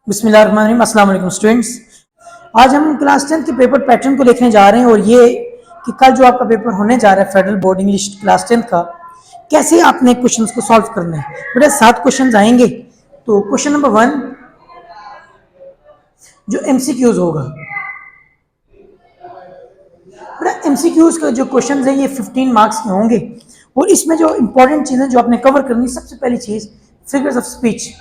बिस्मिल्लाहिर्रहमानिर्रहीम। अस्सलाम वालेकुम स्टूडेंट्स। आज हम क्लास 10 के पेपर पैटर्न को देखने जा रहे हैं और ये कि कल जो आपका पेपर होने जा रहा है फेडरल बोर्ड इंग्लिश क्लास 10 का, कैसे आपने क्वेश्चंस को सॉल्व करना है। बेटा 7 क्वेश्चंस आएंगे। तो क्वेश्चन नंबर 1 जो एमसीक्यूज होगा, बेटा एमसीक्यूज का जो क्वेश्चन है ये 15 मार्क्स के होंगे और इसमें जो इंपॉर्टेंट चीजें जो आपने कवर करनी, सबसे पहली चीज फिगर्स ऑफ स्पीच,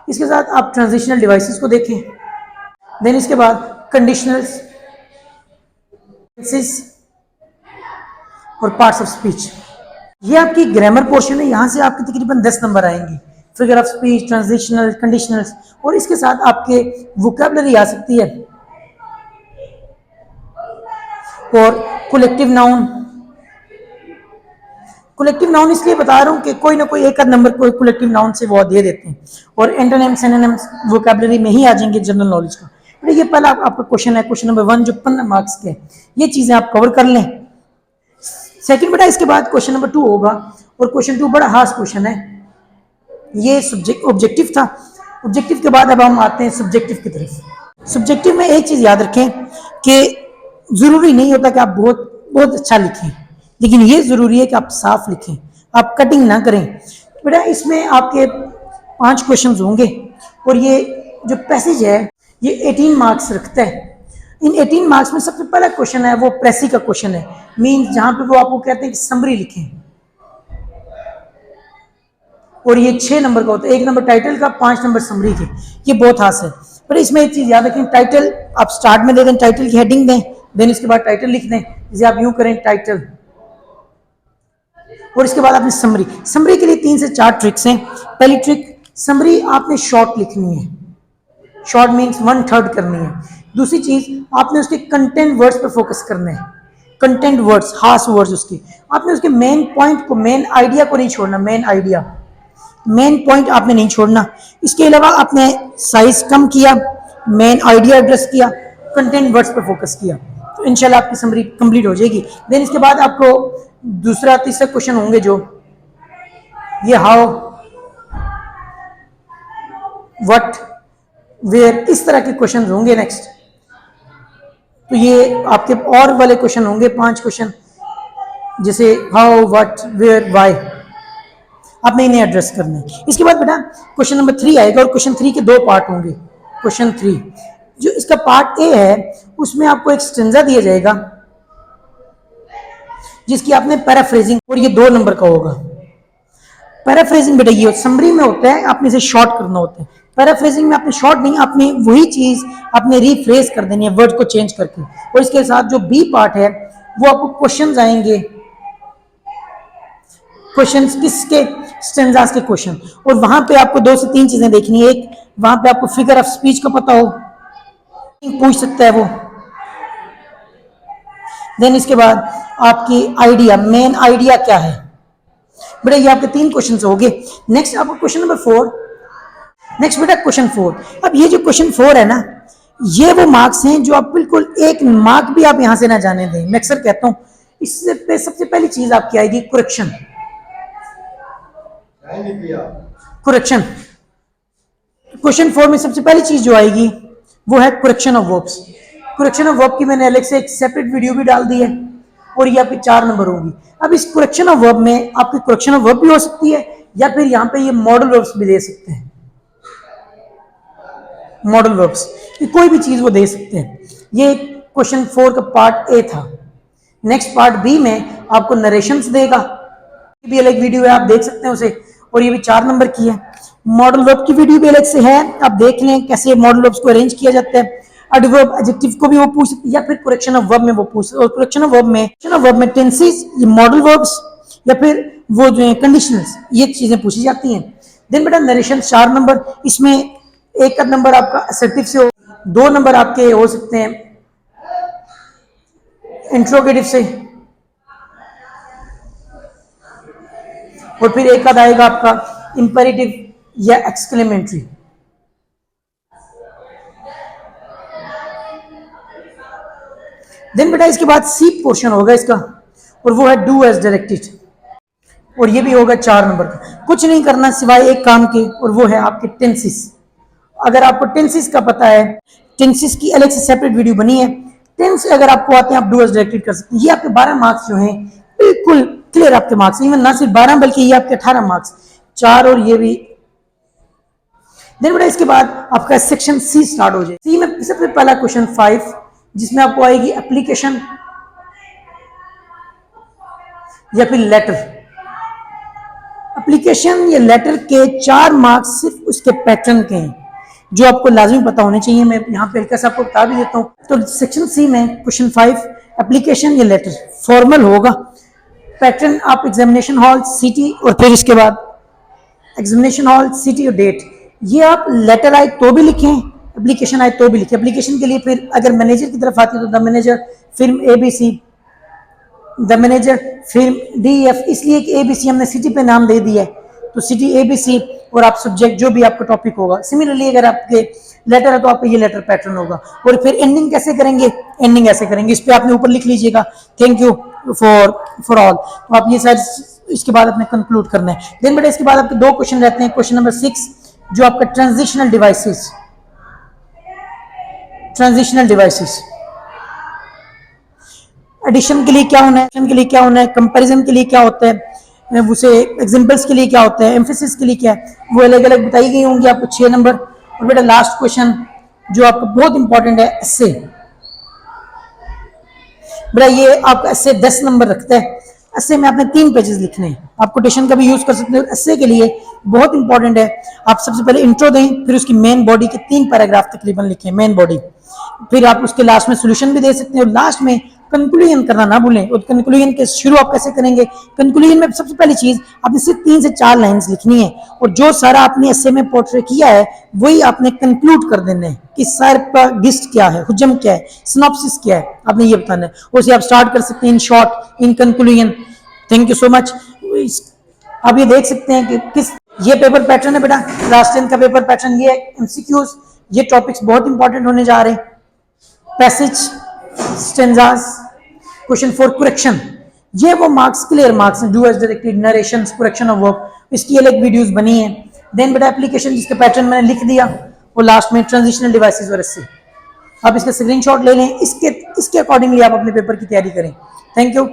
इसके साथ आप ट्रांजिशनल डिवाइसेस को देखें, देन इसके बाद कंडीशनल्स और पार्ट्स ऑफ स्पीच। ये आपकी ग्रामर पोर्शन है, यहां से आपके तकरीबन 10 नंबर आएंगे। Figure of speech, transitional, conditionals और इसके साथ आपके वोकैबुलरी आ सकती है और कलेक्टिव नाउन। कलेक्टिव नाउन इसलिए बता रहा हूं कि कोई ना कोई एक आध नंबर कोई कलेक्टिव नाउन से वो दे देते हैं और एंटोनिम्स सिनोनिम्स वोकैबुलरी में ही आ जाएंगे जनरल नॉलेज का। तो ये पहला आपका क्वेश्चन है, क्वेश्चन नंबर 1 जो 15 मार्क्स के, ये चीजें आप कवर कर लें। सेकंड बेटा इसके बाद क्वेश्चन नंबर 2 होगा और क्वेश्चन 2 बड़ा खास क्वेश्चन है। ये सब्जेक्ट ऑब्जेक्टिव था। ऑब्जेक्टिव के बाद अब हम आते हैं सब्जेक्टिव की तरफ। सब्जेक्टिव में एक चीज याद रखें कि जरूरी नहीं होता कि आप बहुत बहुत अच्छा लिखें, लेकिन ये जरूरी है कि आप साफ लिखें, आप कटिंग ना करें। बेटा इसमें आपके 5 क्वेश्चंस होंगे और ये जो पैसेज है ये 18 मार्क्स रखता है। इन 18 मार्क्स में सबसे पहला क्वेश्चन है वो प्रेसी का क्वेश्चन है, मीन्स जहां पे वो आपको कहते हैं कि समरी लिखें और ये 6 नंबर का होता है, 1 नंबर टाइटल का, 5 नंबर समरी के। ये बहुत खास है। पर इसमें एक चीज याद रखें, टाइटल आप स्टार्ट में दे दें, टाइटल की हेडिंग दें, देन इसके बाद टाइटल लिख दें। जैसे आप यूं करें टाइटल और इसके बाद आपने समरी। समरी के लिए 3 से 4 ट्रिक्स हैं। पहली ट्रिक, समरी आपने शॉर्ट लिखनी है, शॉर्ट मीन्स 1/3 करनी है। दूसरी चीज, आपने उसके कंटेंट वर्ड्स पर फोकस करना है, कंटेंट वर्ड्स, खास वर्ड्स उसके। आपने उसके मेन पॉइंट को, मेन आइडिया को नहीं छोड़ना, मेन आइडिया, मेन पॉइंट आपने नहीं छोड़ना। इसके अलावा आपने साइज कम किया, मेन आइडिया एड्रेस किया, कंटेंट वर्ड्स पर फोकस किया, तो इंशाल्लाह आपकी समरी कंप्लीट हो जाएगी। देन इसके बाद आपको दूसरा तीसरा क्वेश्चन होंगे जो ये हाउ, व्हाट, वेयर, इस तरह के क्वेश्चन होंगे नेक्स्ट। तो ये आपके और वाले क्वेश्चन होंगे 5 क्वेश्चन, जैसे हाउ, व्हाट, वेयर, व्हाई, आपने इन्हें एड्रेस करना है। इसके बाद बेटा क्वेश्चन नंबर 3 आएगा और क्वेश्चन 3 के 2 पार्ट होंगे। क्वेश्चन 3 जो इसका पार्ट ए है, उसमें आपको एक स्टेंजा दिया जाएगा जिसकी आपने पैराफ्रेजिंग, और ये 2 नंबर का होगा। पैराफ्रेजिंग बेटा ये समरी में होता है, आपने इसे शॉर्ट करना होता है। पैराफ्रेजिंग में आपने शॉर्ट नहीं, आपने वही चीज आपने रिफ्रेज कर देनी है वर्ड को चेंज करके। और इसके साथ जो बी पार्ट है वो आपको क्वेश्चंस आएंगे, क्वेश्चंस किसके, स्टेंजास के क्वेश्चन। और वहां पे आपको 2 से 3 चीजें देखनी है। एक, वहां पे आपको फिगर ऑफ स्पीच का पता हो, पूछ सकता है वो। देन इसके बाद आपकी आइडिया, मेन आइडिया क्या है। बेटा ये आपके 3 क्वेश्चन हो गए। नेक्स्ट आपका क्वेश्चन नंबर 4। नेक्स्ट बेटा क्वेश्चन 4। अब ये जो क्वेश्चन 4 है ना, ये वो मार्क्स हैं जो आप बिल्कुल 1 मार्क भी आप यहां से ना जाने दें। मैं अक्सर कहता हूं इससे सबसे पहली चीज आपकी आएगी करेक्शन। करेक्शन क्वेश्चन 4 में सबसे पहली चीज जो आएगी वो है correction of verbs. Correction of verb की मैंने अलग से एक सेपरेट वीडियो भी डाल दी है और ये आपकी 4 नंबर होगी। अब इस करेक्शन ऑफ वर्ब में आपकी करेक्शन ऑफ वर्ब भी हो सकती है या फिर यहाँ पे ये मॉडल वर्ब्स भी दे सकते हैं, मॉडल वर्ब्स, कोई भी चीज वो दे सकते हैं। ये क्वेश्चन 4 का पार्ट ए था। नेक्स्ट पार्ट बी में आपको नरेशंस देगा, ये भी अलग वीडियो है, आप देख सकते हैं उसे, और ये भी 4 नंबर की है। मॉडल वर्ब की वीडियो भी अलग से है, आप देख लें कैसे मॉडल वर्ब्स को अरेंज किया जाता है। एडवर्ब, एडजेक्टिव को भी वो पूछ सकते हैं या फिर करेक्शन ऑफ वर्ब में वो पूछ सकते हैं। और करेक्शन ऑफ वर्ब में टेंसेस, ये मॉडल वर्ब्स या फिर वो जो है कंडीशनल्स, ये चीजें पूछी जाती हैं। देन बेटा नरेशन 4 नंबर, इसमें 1 नंबर आपका असर्टिव से हो, 2 नंबर आपके हो सकते हैं इंट्रोगेटिव से, और फिर 1 आएगा आपका इंपेरेटिव या एक्सक्लेमेटरी। देन बेटा इसके बाद सी पोर्शन होगा इसका और वो है डू एज डायरेक्टेड। और ये भी होगा 4 नंबर का। कुछ नहीं करना सिवाय एक काम के, और वो है आपके टेंसिस। अगर आपको टेंसिस का पता है, टेंसिस की अलग से सेपरेट वीडियो बनी है। टेंस अगर आपको आते हैं आप डू एज डायरेक्टेड कर सकते हैं। ये आपके 12 मार्क्स जो हैं बिल्कुल क्लियर आपके मार्क्स, इवन ना सिर्फ 12 बल्कि ये आपके 18 मार्क्स, 4 और ये भी। देन बेटा इसके बाद आपका सेक्शन सी स्टार्ट हो जाए। सी में सबसे पहला क्वेश्चन 5, जिसमें आपको आएगी एप्लीकेशन या फिर लेटर। एप्लीकेशन या लेटर के 4 मार्क्स सिर्फ उसके पैटर्न के हैं, जो आपको लाजमी पता होने चाहिए। मैं यहाँ पे हल्का सा आपको बता भी देता हूँ। तो सेक्शन सी में क्वेश्चन 5 एप्लीकेशन या लेटर फॉर्मल होगा। पैटर्न आप एग्जामिनेशन हॉल, सिटी, और फिर इसके बाद एग्जामिनेशन हॉल, सिटी और डेट। ये आप लेटर आए तो भी लिखें, एप्लीकेशन आए तो भी लिखें। एप्लीकेशन के लिए फिर अगर मैनेजर की तरफ आती है तो द मैनेजर, फिर ABC, द मैनेजर, फिर DEF, इसलिए कि ABC हमने सिटी पे नाम दे दिया है तो सिटी ABC, और आप सब्जेक्ट जो भी आपका टॉपिक होगा। सिमिलरली अगर आपके लेटर है तो आपका ये लेटर पैटर्न होगा। और फिर एंडिंग कैसे करेंगे, एंडिंग ऐसे करेंगे, इस पे आपने ऊपर लिख लीजिएगा थैंक यू फॉर ऑल। तो आप ये सारे इसके बाद अपने कंक्लूड करना है। देन बेटा इसके बाद आपके 2 क्वेश्चन रहते हैं। क्वेश्चन नंबर 6 जो आपका ट्रांजिशनल डिवाइसेस, एडिशन के लिए क्या होना है, एडिशन के लिए क्या होना है, कंपैरिजन के लिए क्या होता है, उसे एग्जांपल्स के लिए क्या होता है, एम्फेसिस के लिए क्या है, वो अलग अलग बताई गई होंगी आपको 6 नंबर। और बेटा लास्ट क्वेश्चन जो आपको बहुत इंपॉर्टेंट है, एस्से। बेटा ये आपका एस्से 10 नंबर रखता है। एस्से में आपने 3 पेजेस लिखने हैं। आप कोटेशन का भी यूज कर सकते हो। एस्से के लिए बहुत इंपॉर्टेंट है, आप सबसे पहले इंट्रो दें, फिर उसकी मेन बॉडी के 3 पैराग्राफ तकरीबन लिखें, मेन बॉडी। फिर आप उसके लास्ट में सोल्यूशन भी दे सकते हैं, और लास्ट में कंक्लूजन करना ना भूलें। और कंक्लूजन के शुरू आप कैसे करेंगे, कंक्लूजन में सबसे पहली चीज आपने सिर्फ 3 से 4 लाइंस लिखनी है, और जो सारा आपने एस्से में पोर्ट्रे किया है वही आपने कंक्लूड कर देना है कि सर का गिस्ट क्या है, हुजम क्या है, सिनॉप्सिस क्या है, आपने ये बताना है। उसे आप स्टार्ट कर सकते हैं in short, in conclusion. Thank you so much. आप ये देख सकते हैं कि किस, ये पेपर पैटर्न है बेटा, क्लास 10 का पेपर पैटर्न ये है। एमसीक्यूज, ये टॉपिक्स बहुत इंपॉर्टेंट होने जा रहे हैं। Passage, stanzas, question for correction, ये वो मार्क्स, क्लियर मार्क्स हैं। Do as directed, narrations, correction of work, इसकी अलग वीडियोस बनी है। देन बेटा एप्लीकेशन जिसका पैटर्न मैंने लिख दिया, और लास्ट में ट्रांजिशनल डिवाइसेस और एस्से। आप इसका स्क्रीनशॉट ले लें, इसके अकॉर्डिंगली आप अपने पेपर की तैयारी करें। Thank you.